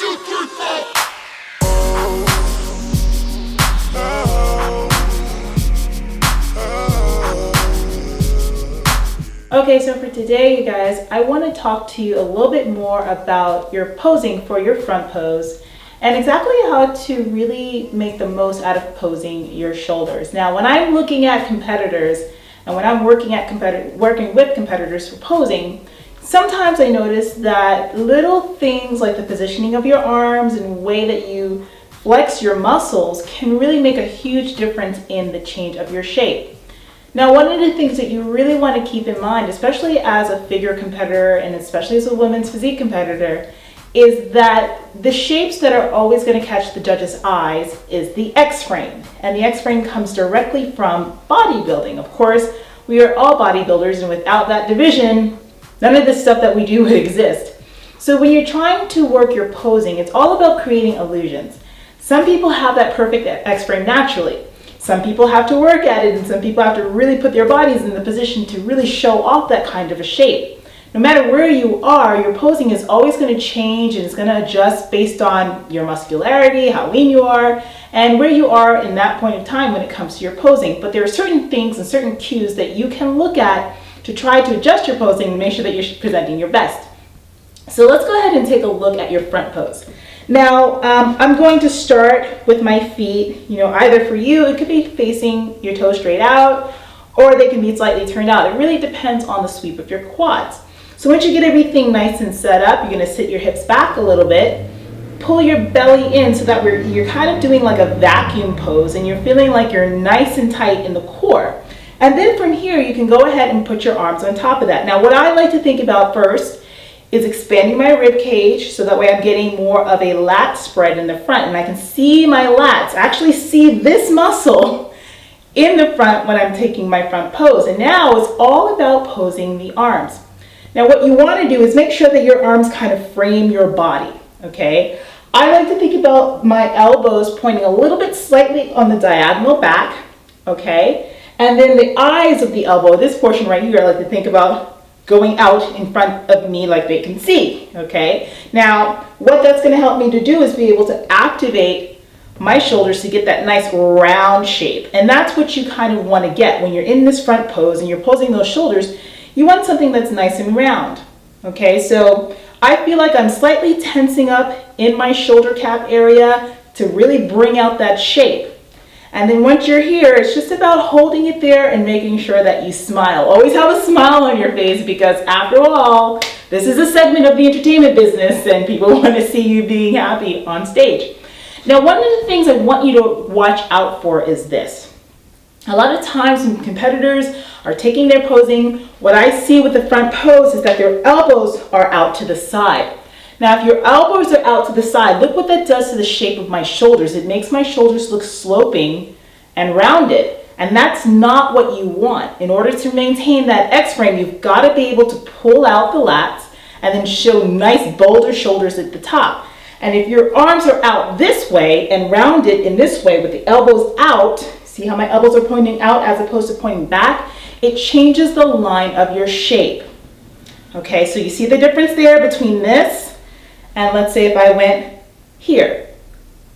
2, 3, 4. Okay, so for today, you guys, I want to talk to you a little bit more about your posing for your front pose and exactly how to really make the most out of posing your shoulders. Now, when I'm looking at competitors and when I'm working with competitors for posing, sometimes I notice that little things like the positioning of your arms and the way that you flex your muscles can really make a huge difference in the change of your shape. Now, one of the things that you really want to keep in mind, especially as a figure competitor and especially as a women's physique competitor, is that the shapes that are always going to catch the judges' eyes is the X-frame. And the X-frame comes directly from bodybuilding. Of course, we are all bodybuilders, and without that division, none of the stuff that we do would exist. So when you're trying to work your posing, it's all about creating illusions. Some people have that perfect X-frame naturally. Some people have to work at it, and some people have to really put their bodies in the position to really show off that kind of a shape. No matter where you are, your posing is always going to change, and it's going to adjust based on your muscularity, how lean you are, and where you are in that point of time when it comes to your posing. But there are certain things and certain cues that you can look at to try to adjust your posing and make sure that you're presenting your best. So let's go ahead and take a look at your front pose. Now, I'm going to start with my feet. Either for you, it could be facing your toes straight out, or they can be slightly turned out. It really depends on the sweep of your quads. So once you get everything nice and set up, you're going to sit your hips back a little bit, pull your belly in so that you're kind of doing like a vacuum pose, and you're feeling like you're nice and tight in the core. And then from here, you can go ahead and put your arms on top of that. Now, what I like to think about first is expanding my rib cage so that way I'm getting more of a lat spread in the front, and I can see my lats, actually see this muscle in the front when I'm taking my front pose. And now it's all about posing the arms. Now what you want to do is make sure that your arms kind of frame your body, okay? I like to think about my elbows pointing a little bit slightly on the diagonal back, okay? And then the eyes of the elbow, this portion right here, I like to think about going out in front of me like they can see, okay? Now, what that's going to help me to do is be able to activate my shoulders to get that nice round shape. And that's what you kind of want to get when you're in this front pose and you're posing those shoulders. You want something that's nice and round, okay? So I feel like I'm slightly tensing up in my shoulder cap area to really bring out that shape. And then once you're here, it's just about holding it there and making sure that you smile. Always have a smile on your face, because after all, this is a segment of the entertainment business and people want to see you being happy on stage. Now, one of the things I want you to watch out for is this. A lot of times when competitors are taking their posing, what I see with the front pose is that their elbows are out to the side. Now, if your elbows are out to the side, look what that does to the shape of my shoulders. It makes my shoulders look sloping and rounded, and that's not what you want. In order to maintain that X-frame, you've got to be able to pull out the lats and then show nice bolder shoulders at the top. And if your arms are out this way and rounded in this way with the elbows out, see how my elbows are pointing out as opposed to pointing back? It changes the line of your shape. Okay, so you see the difference there between this and let's say if I went here.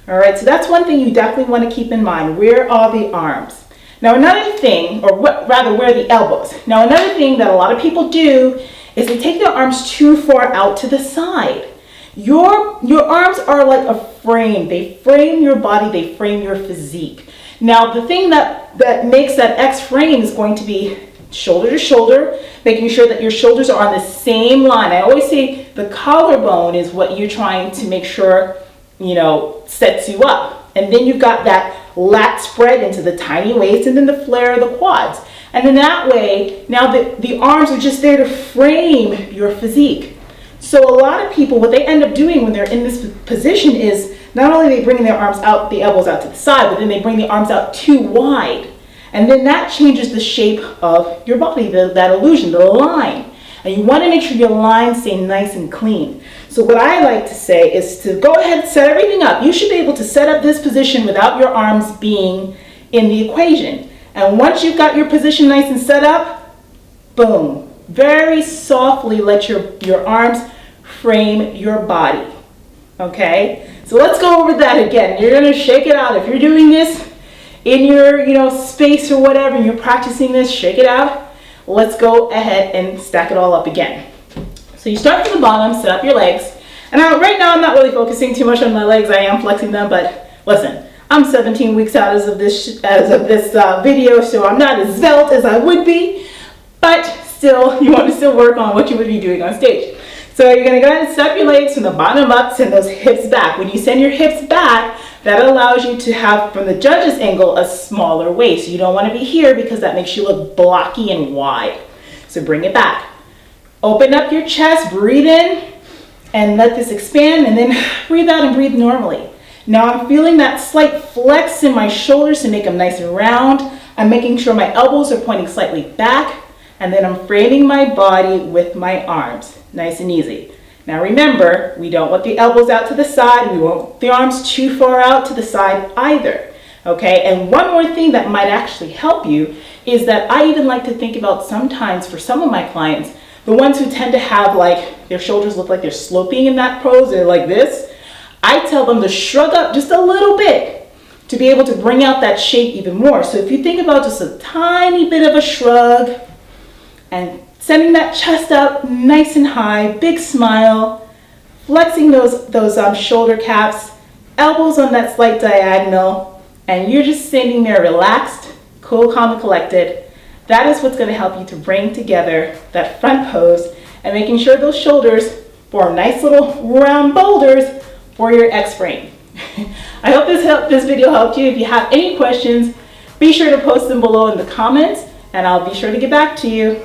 All right, so that's one thing you definitely want to keep in mind. Where are the arms? Now another thing, or rather where are the elbows? Now another thing that a lot of people do is they take their arms too far out to the side. Your arms are like a frame. They frame your body, they frame your physique. Now the thing that makes that X frame is going to be shoulder to shoulder, making sure that your shoulders are on the same line. I always say the collarbone is what you're trying to make sure, sets you up. And then you've got that lat spread into the tiny waist and then the flare of the quads. And in that way, now the arms are just there to frame your physique. So a lot of people, what they end up doing when they're in this position is not only are they bringing their arms out, the elbows out to the side, but then they bring the arms out too wide. And then that changes the shape of your body, that illusion, the line. And you want to make sure your lines stay nice and clean. So what I like to say is to go ahead and set everything up. You should be able to set up this position without your arms being in the equation. And once you've got your position nice and set up, boom, very softly let your arms frame your body. Okay, so let's go over that again. You're gonna shake it out. If you're doing this in your, space or whatever, and you're practicing this, shake it out. Let's go ahead and stack it all up again. So you start from the bottom, set up your legs. And right now I'm not really focusing too much on my legs. I am flexing them, but listen, I'm 17 weeks out as of this video, so I'm not as svelte as I would be, but still, you want to still work on what you would be doing on stage. So you're going to go ahead and set up your legs from the bottom up, send those hips back. When you send your hips back, that allows you to have, from the judge's angle, a smaller waist. You don't want to be here because that makes you look blocky and wide. So bring it back. Open up your chest, breathe in, and let this expand, and then breathe out and breathe normally. Now I'm feeling that slight flex in my shoulders to make them nice and round. I'm making sure my elbows are pointing slightly back, and then I'm framing my body with my arms. Nice and easy. Now remember, we don't want the elbows out to the side. We want the arms too far out to the side either. Okay, and one more thing that might actually help you is that I even like to think about sometimes for some of my clients, the ones who tend to have like their shoulders look like they're sloping in that pose, they're like this. I tell them to shrug up just a little bit to be able to bring out that shape even more. So if you think about just a tiny bit of a shrug and sending that chest up nice and high, big smile, flexing those shoulder caps, elbows on that slight diagonal, and you're just standing there relaxed, cool, calm, and collected. That is what's going to help you to bring together that front pose and making sure those shoulders form nice little round boulders for your X-frame. I hope this video helped you. If you have any questions, be sure to post them below in the comments, and I'll be sure to get back to you.